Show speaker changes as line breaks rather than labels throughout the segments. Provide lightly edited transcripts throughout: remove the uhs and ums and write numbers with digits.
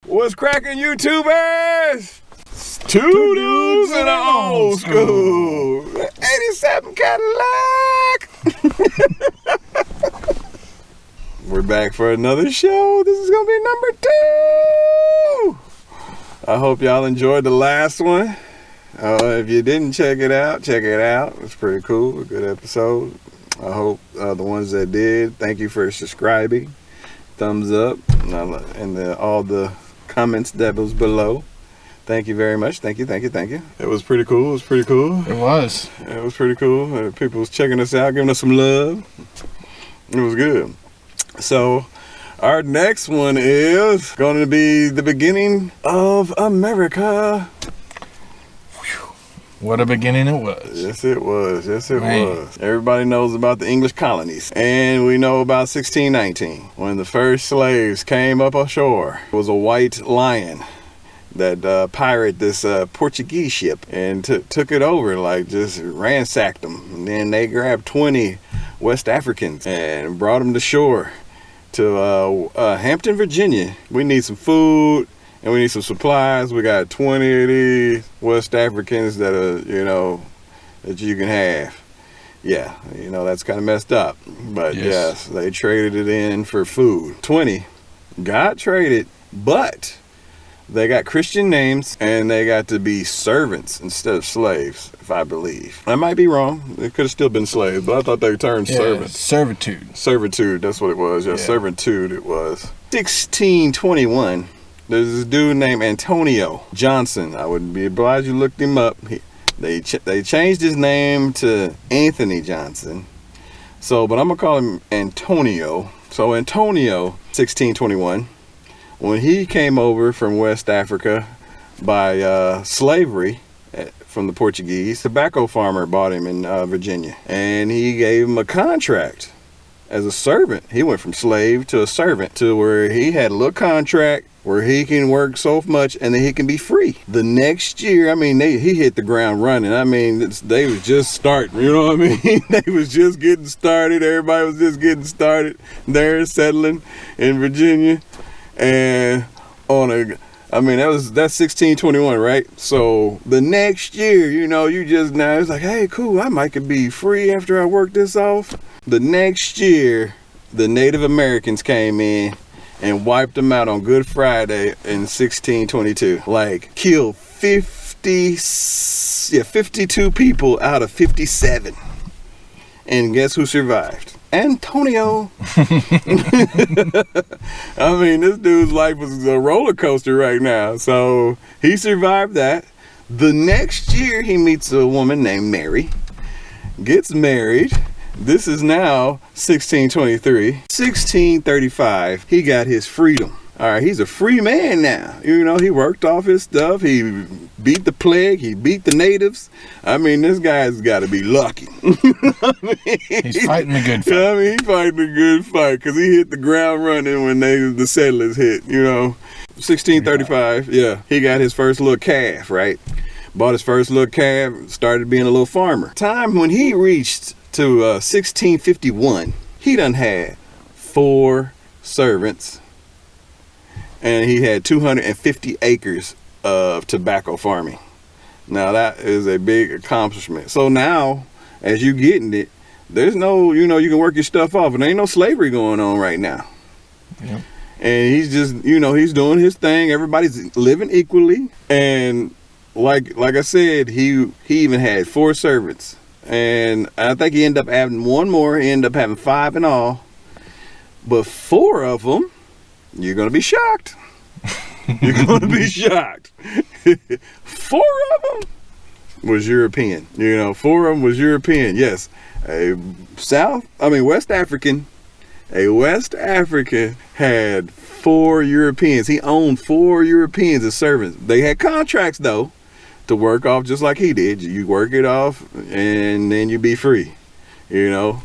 What's cracking, YouTubers? It's two dudes in an old school. 87 Cadillac. We're back for another show. This is gonna be number 2. I hope y'all enjoyed the last one. If you didn't check it out, check it out. It's pretty cool, a good episode. I hope the ones that did, thank you for subscribing. Thumbs up and all the comments that was below. Thank you very much. Thank you. It was pretty cool. It was pretty cool. People was checking us out, giving us some love. It was good. So our next one is going to be the beginning of America.
What a beginning it was.
Yes, it was. Everybody knows about the English colonies. And we know about 1619, when the first slaves came up ashore. It was a white lion that pirated this Portuguese ship and took it over, like just ransacked them. And then they grabbed 20 West Africans and brought them to shore to Hampton, Virginia. We need some food. And we need some supplies. We got 20 of these West Africans that are, that you can have. Yeah, that's kind of messed up. But yes, they traded it in for food. 20 got traded, but they got Christian names and they got to be servants instead of slaves, if I believe. I might be wrong. It could have still been slaves, but I thought they turned servants. Servitude, that's what it was. Yeah, servitude it was. 1621. There's this dude named Antonio Johnson. I would be obliged you looked him up. They changed his name to Anthony Johnson. But I'm gonna call him Antonio. So Antonio, 1621, when he came over from West Africa by slavery from the Portuguese, tobacco farmer bought him in Virginia, and he gave him a contract as a servant. He went from slave to a servant to where he had a little contract where he can work so much and then he can be free. The next year, he hit the ground running. They was just starting, you know what I mean? They was just getting started. Everybody was just getting started there, settling in Virginia. And that's 1621, right? So the next year, it's like, hey, cool, I might could be free after I work this off. The next year, the Native Americans came in and wiped them out on Good Friday in 1622. Like, killed 52 people out of 57. And guess who survived? Antonio. This dude's life was a roller coaster right now. So he survived that. The next year, he meets a woman named Mary, gets married. This is now 1623. 1635, he got his freedom. All right, he's a free man now. He worked off his stuff. He beat the plague. He beat the natives. This guy's got to be lucky.
He's fighting a good fight.
He's fighting a good fight because he hit the ground running when the settlers hit, 1635, yeah. He got his first little calf, right? Bought his first little calf, started being a little farmer. Time when he reached to 1651, he done had 4 servants, and he had 250 acres of tobacco farming. Now that is a big accomplishment. So now, as you getting it, there's no, you can work your stuff off, and there ain't no slavery going on right now. Yep. And he's just, he's doing his thing. Everybody's living equally, and like I said, he even had 4 servants. And I think he ended up having 1 more. He ended up having 5 in all. But 4 of them, you're going to be shocked. You're going to be shocked. 4 of them was European. 4 of them was European. Yes. West African. A West African had 4 Europeans. He owned 4 Europeans as servants. They had contracts, though, to work off just like he did. You work it off and then you be free, So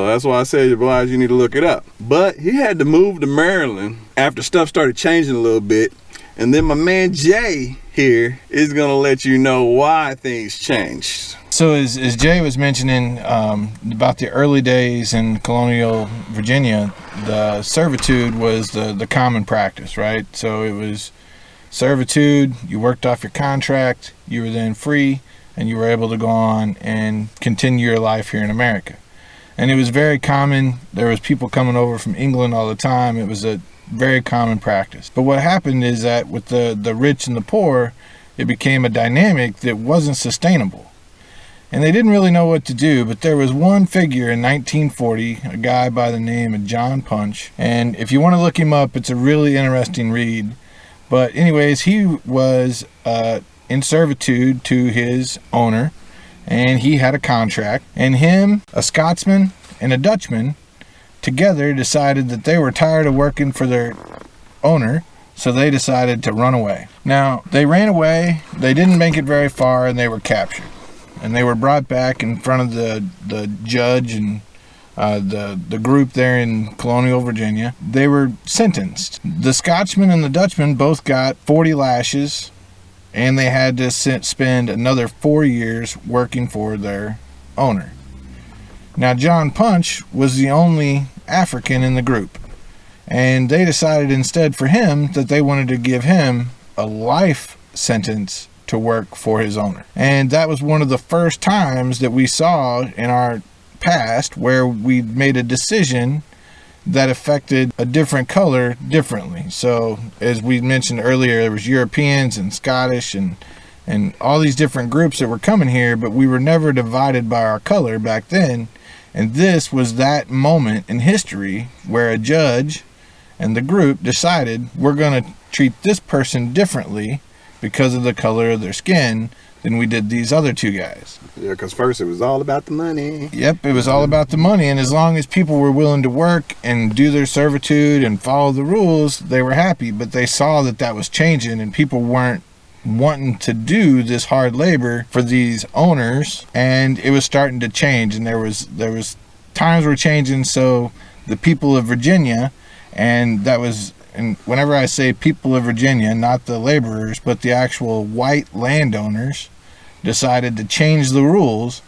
that's why I said, you need to look it up. But he had to move to Maryland after stuff started changing a little bit. And then my man Jay, here is going to let you know why things changed.
So as Jay was mentioning about the early days in colonial Virginia, the servitude was the common practice, right? So it was servitude, you worked off your contract, you were then free, and you were able to go on and continue your life here in America. And it was very common. There was people coming over from England all the time. It was a very common practice. But what happened is that with the rich and the poor, it became a dynamic that wasn't sustainable. And they didn't really know what to do, but there was one figure in 1940, a guy by the name of John Punch. And if you want to look him up, it's a really interesting read. But anyways, he was in servitude to his owner, and he had a contract. And him, a Scotsman, and a Dutchman together decided that they were tired of working for their owner, so they decided to run away. Now, they ran away, they didn't make it very far, and they were captured. And they were brought back in front of the judge and the group there in colonial Virginia. They were sentenced. The Scotsman and the Dutchman both got 40 lashes, and they had to spend another 4 years working for their owner. Now, John Punch was the only African in the group, and they decided instead for him that they wanted to give him a life sentence to work for his owner. And that was one of the first times that we saw in our past where we made a decision that affected a different color differently. So as we mentioned earlier, there was Europeans and Scottish and all these different groups that were coming here, but we were never divided by our color back then. And this was that moment in history where a judge and the group decided we're going to treat this person differently because of the color of their skin than we did these other two guys.
Yeah, because first it was all about the money.
Yep, it was all about the money. And as long as people were willing to work and do their servitude and follow the rules, they were happy. But they saw that that was changing and people weren't wanting to do this hard labor for these owners, and it was starting to change. And there was times were changing. So the people of Virginia, and whenever I say people of Virginia, not the laborers, but the actual white landowners, decided to change the rules.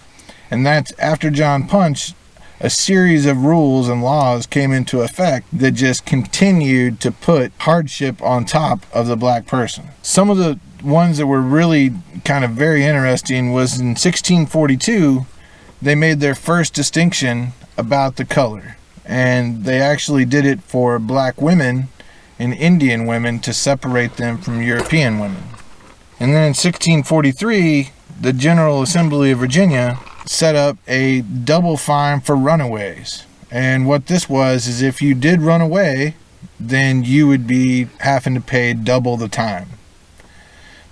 And that's after John Punch, a series of rules and laws came into effect that just continued to put hardship on top of the black person. Some of the ones that were really kind of very interesting was in 1642, they made their first distinction about the color. And they actually did it for black women and Indian women to separate them from European women. And then in 1643, the General Assembly of Virginia set up a double fine for runaways. And what this was is if you did run away, then you would be having to pay double the time.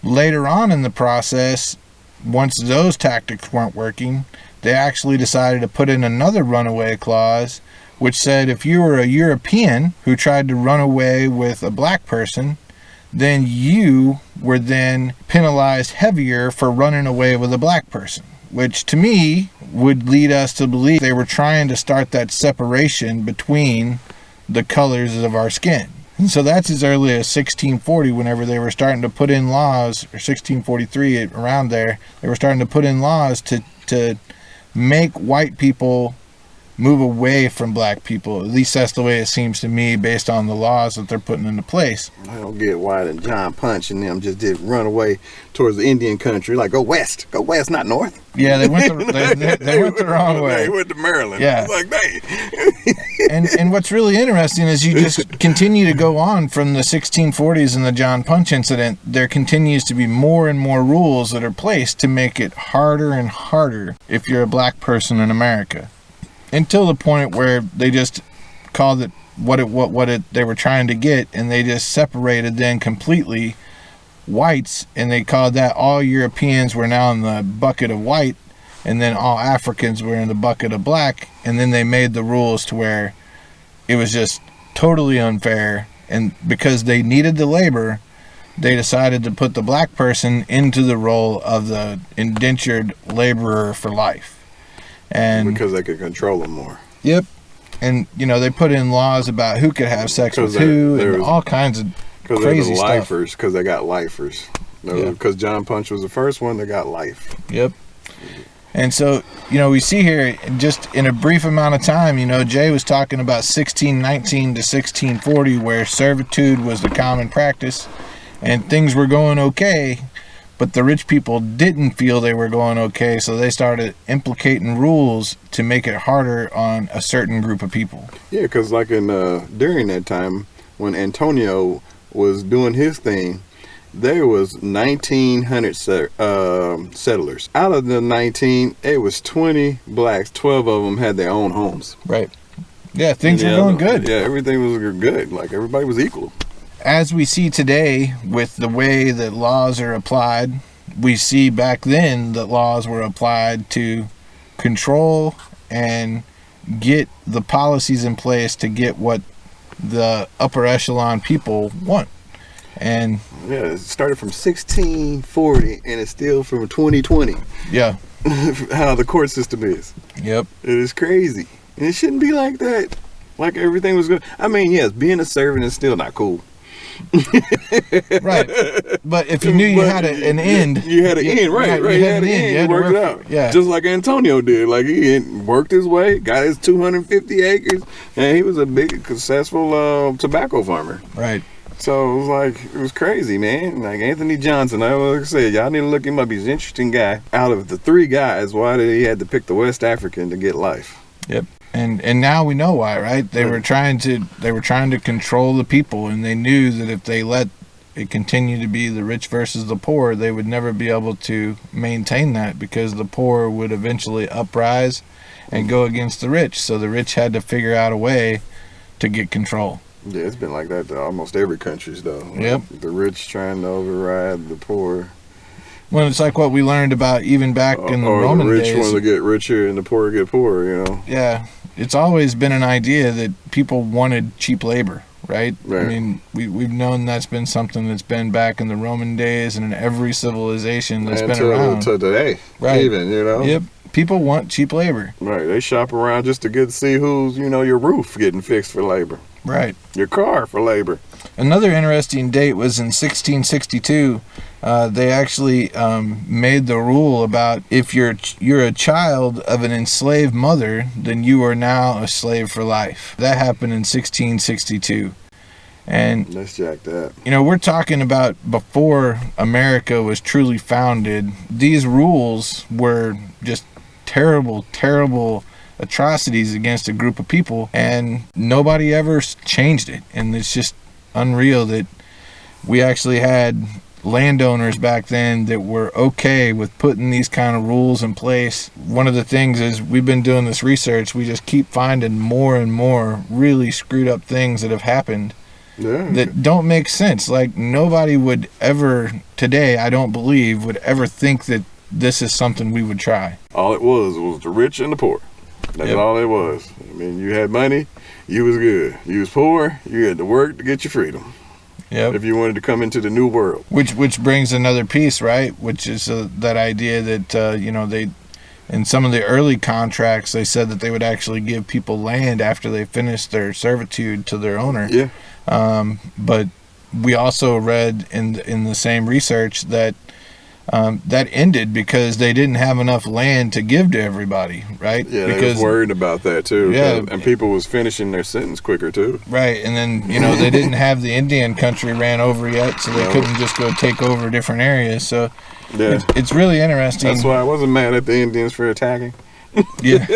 Later on in the process, once those tactics weren't working, they actually decided to put in another runaway clause, which said if you were a European who tried to run away with a black person, then you were then penalized heavier for running away with a black person, which to me would lead us to believe they were trying to start that separation between the colors of our skin. And so that's as early as 1640, whenever they were starting to put in laws, or 1643, around there, they were starting to put in laws to make white people move away from black people. At least that's the way it seems to me based on the laws that they're putting into place.
I don't get why the John Punch and them just did run away towards the Indian country. Like, go west, not north.
Yeah, they went the wrong way.
They went to Maryland.
Yeah.
Like, dang.
and what's really interesting is you just continue to go on from the 1640s and the John Punch incident. There continues to be more and more rules that are placed to make it harder and harder if you're a black person in America. Until the point where they just called it what they were trying to get, and they just separated then completely whites, and they called that all Europeans were now in the bucket of white, and then all Africans were in the bucket of black, and then they made the rules to where it was just totally unfair. And because they needed the labor, they decided to put the black person into the role of the indentured laborer for life. And
because they could control them more.
Yep. And, they put in laws about who could have sex with who and all kinds of crazy stuff.
Because they got lifers. Because John Punch was the first one that got life.
Yep. And so, we see here, just in a brief amount of time, Jay was talking about 1619 to 1640, where servitude was the common practice, and things were going okay, but the rich people didn't feel they were going okay, so they started implicating rules to make it harder on a certain group of people.
Yeah, because like during that time, when Antonio was doing his thing, there was 1,900 settlers. Out of the 19, it was 20 blacks. 12 of them had their own homes.
Right. Yeah, things were going good.
Yeah, everything was good. Like, everybody was equal.
As we see today with the way that laws are applied, we see back then that laws were applied to control and get the policies in place to get what the upper echelon people want. And
yeah, it started from 1640 and it's still from 2020.
Yeah.
How the court system is.
Yep.
It is crazy. And it shouldn't be like that. Like everything was good. I mean, yes, being a servant is still not cool.
Right. But if you knew you had an end.
You had an end, right. You had an end. You worked it out.
Yeah.
Just like Antonio did. Like he worked his way, got his 250 acres, and he was a big, successful tobacco farmer.
Right.
So it was crazy, man. Like Anthony Johnson, like I said, y'all need to look him up. He's an interesting guy. Out of the 3 guys, why did he had to pick the West African to get life?
Yep. And now we know why, right? They were trying to control the people, and they knew that if they let it continue to be the rich versus the poor, they would never be able to maintain that, because the poor would eventually uprise and go against the rich. So the rich had to figure out a way to get control.
Yeah, it's been like that to almost every country, though.
Yep.
The rich trying to override the poor.
Well, it's like what we learned about even back in the Roman days.
The rich want to get richer and the poor get poorer,
Yeah. It's always been an idea that people wanted cheap labor, right? I mean, we've known that's been something that's been back in the Roman days and in every civilization that's been around.
To today,
right?
Even,
Yep. People want cheap labor.
Right. They shop around just to see who's, your roof getting fixed for labor.
Right.
Your car for labor.
Another interesting date was in 1662. They actually made the rule about if you're a child of an enslaved mother, then you are now a slave for life. That happened in 1662. And
let's jack that.
We're talking about before America was truly founded. These rules were just terrible atrocities against a group of people, and nobody ever changed it. And it's just unreal that we actually had landowners back then that were okay with putting these kind of rules in place. One of the things is we've been doing this research, we just keep finding more and more really screwed up things that have happened that don't make sense. Like nobody would ever today, I don't believe, would ever think that this is something we would try.
All it was the rich and the poor. That's all it was. I mean, you had money, you was good. You was poor, you had to work to get your freedom.
Yep.
If you wanted to come into the new world.
Which brings another piece, right? Which is that idea that, they, in some of the early contracts, they said that they would actually give people land after they finished their servitude to their owner.
Yeah.
But we also read in the same research that that ended because they didn't have enough land to give to everybody, right?
Yeah,
because
they was worried about that too.
Yeah,
and people was finishing their sentence quicker too.
Right, and then they didn't have the Indian country ran over yet, so they couldn't just go take over different areas. So it's really interesting.
That's why I wasn't mad at the Indians for attacking.
Yeah.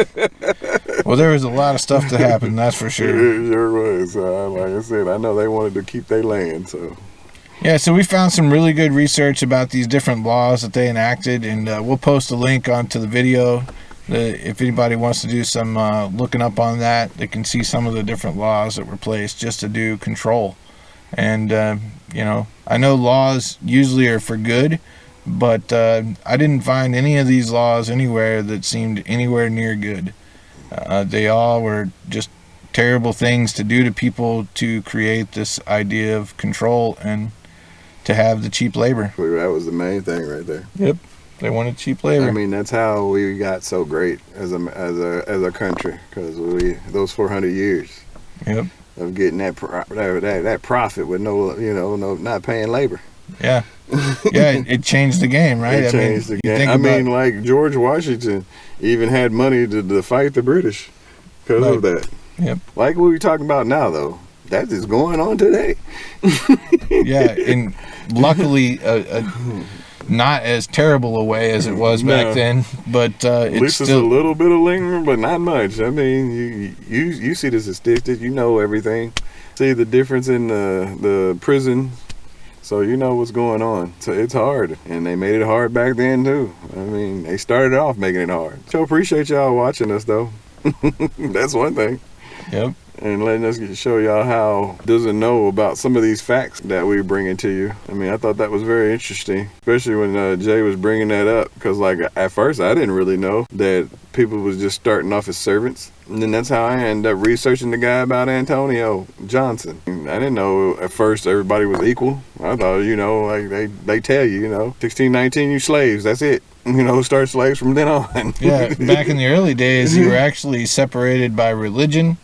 Well, there was a lot of stuff that happened, that's for sure.
It sure was. Like I said, I know they wanted to keep their land, so.
Yeah, so we found some really good research about these different laws that they enacted, and we'll post a link onto the video. If anybody wants to do some looking up on that, they can see some of the different laws that were placed just to do control. And, I know laws usually are for good, but I didn't find any of these laws anywhere that seemed anywhere near good. They all were just terrible things to do to people to create this idea of control and to have the cheap labor.
That was the main thing right there.
Yep, they wanted cheap labor.
I mean, that's how we got so great as a country, because those 400 years of getting that profit with no not paying labor.
Yeah. Yeah, it changed the game, right?
It changed the game. I mean, like George Washington even had money to fight the British because of that.
Yep.
Like what we're talking about now, though. That is going on today.
Yeah, and luckily, not as terrible a way as it was back then, but
at least it's a little bit of lingering, but not much. I mean, you see the statistics, you know everything. See the difference in the prison, so you know what's going on. So it's hard, and they made it hard back then too. I mean, they started off making it hard. So appreciate y'all watching us, though. That's one thing.
Yep.
And letting us show y'all how doesn't know about some of these facts that we bringing to you. I mean, I thought that was very interesting, especially when Jay was bringing that up, because like at first I didn't really know that people was just starting off as servants, and then that's how I ended up researching the guy about Antonio Johnson. I didn't know at first everybody was equal. I thought, you know, like they tell you, you know, 1619 you slaves, that's it. You know, start slaves from then on.
Yeah, back in the early days, you were actually separated by religion.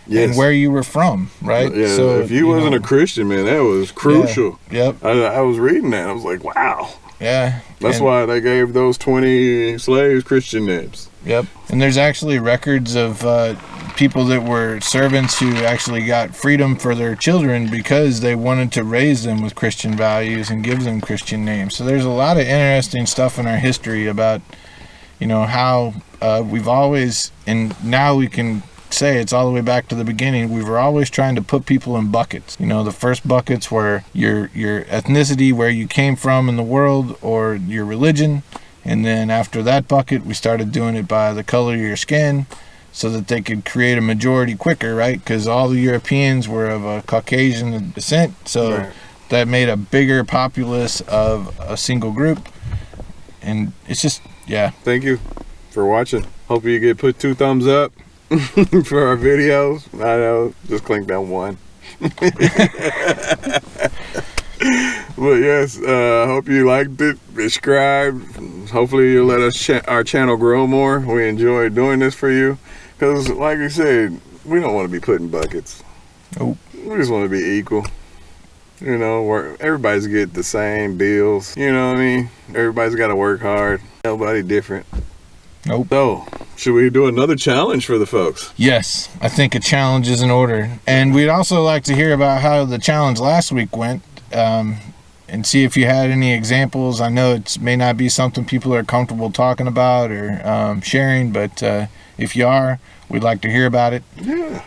Yes. And where you were from, right?
Yeah, so if you wasn't a Christian, man, that was crucial.
Yeah, yep.
I was reading that. I was like, wow.
Yeah.
That's why they gave those 20 slaves Christian names.
Yep. And there's actually records of people that were servants who actually got freedom for their children because they wanted to raise them with Christian values and give them Christian names. So there's a lot of interesting stuff in our history about, you know, how we've always, and now we can say it's all the way back to the beginning, we were always trying to put people in buckets. You know, the first buckets were your ethnicity, where you came from in the world, or your religion, and then after that bucket we started doing it by the color of your skin, so that they could create a majority quicker, right? Because all the Europeans were of a Caucasian descent, so that made a bigger populace of a single group. And it's just, yeah.
Thank you for watching. Hope you get put 2 thumbs up for our videos. I know, just click that one. But yes, hope you liked it. Subscribe. Hopefully you'll let us our channel grow more. We enjoy doing this for you, because like I said, we don't want to be put in buckets.
Nope.
We just want to be equal. You know, where everybody's get the same bills. You know what I mean? Everybody's got to work hard. Nobody different.
Nope.
So, should we do another challenge for the folks?
Yes, I think a challenge is in order. And we'd also like to hear about how the challenge last week went, and see if you had any examples. I know it may not be something people are comfortable talking about or sharing, but if you are, we'd like to hear about it.
Yeah.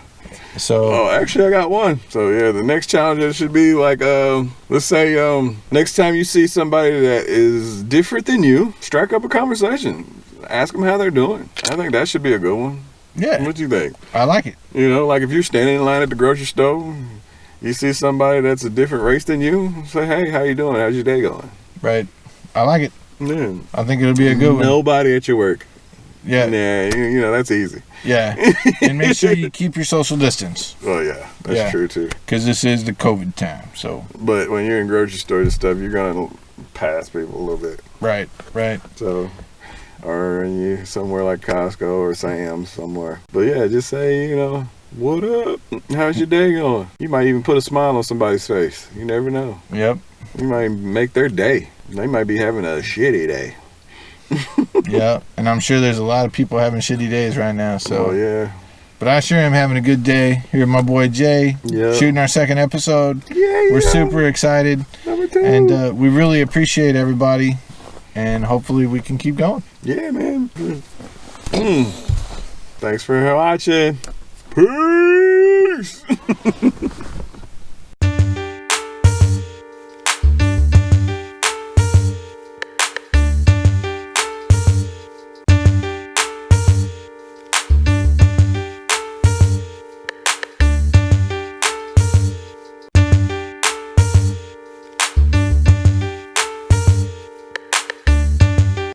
So,
actually I got one. So yeah, the next challenge should be like, let's say next time you see somebody that is different than you, strike up a conversation. Ask them how they're doing. I think that should be a good one.
Yeah.
What do you think?
I like it.
You know, like if you're standing in line at the grocery store, you see somebody that's a different race than you, say, hey, how you doing? How's your day going?
Right. I like it.
Yeah.
I think it'll be a good one.
Nobody at your work.
Yeah.
Yeah, you know, that's easy.
Yeah. And make sure you keep your social distance.
Oh, yeah. That's true, too.
Because this is the COVID time, so.
But when you're in grocery stores and stuff, you're going to pass people a little bit.
Right, right.
So, or you somewhere like Costco or Sam's somewhere. But yeah, just say, you know, what up? How's your day going? You might even put a smile on somebody's face. You never know.
Yep.
You might make their day. They might be having a shitty day.
Yeah, and I'm sure there's a lot of people having shitty days right now. So.
Oh, yeah.
But I sure am having a good day. Here with my boy Jay, shooting our second episode. Yeah, we're super excited.
Number 2.
And we really appreciate everybody. And hopefully we can keep going.
Yeah, man. Thanks for watching. Peace.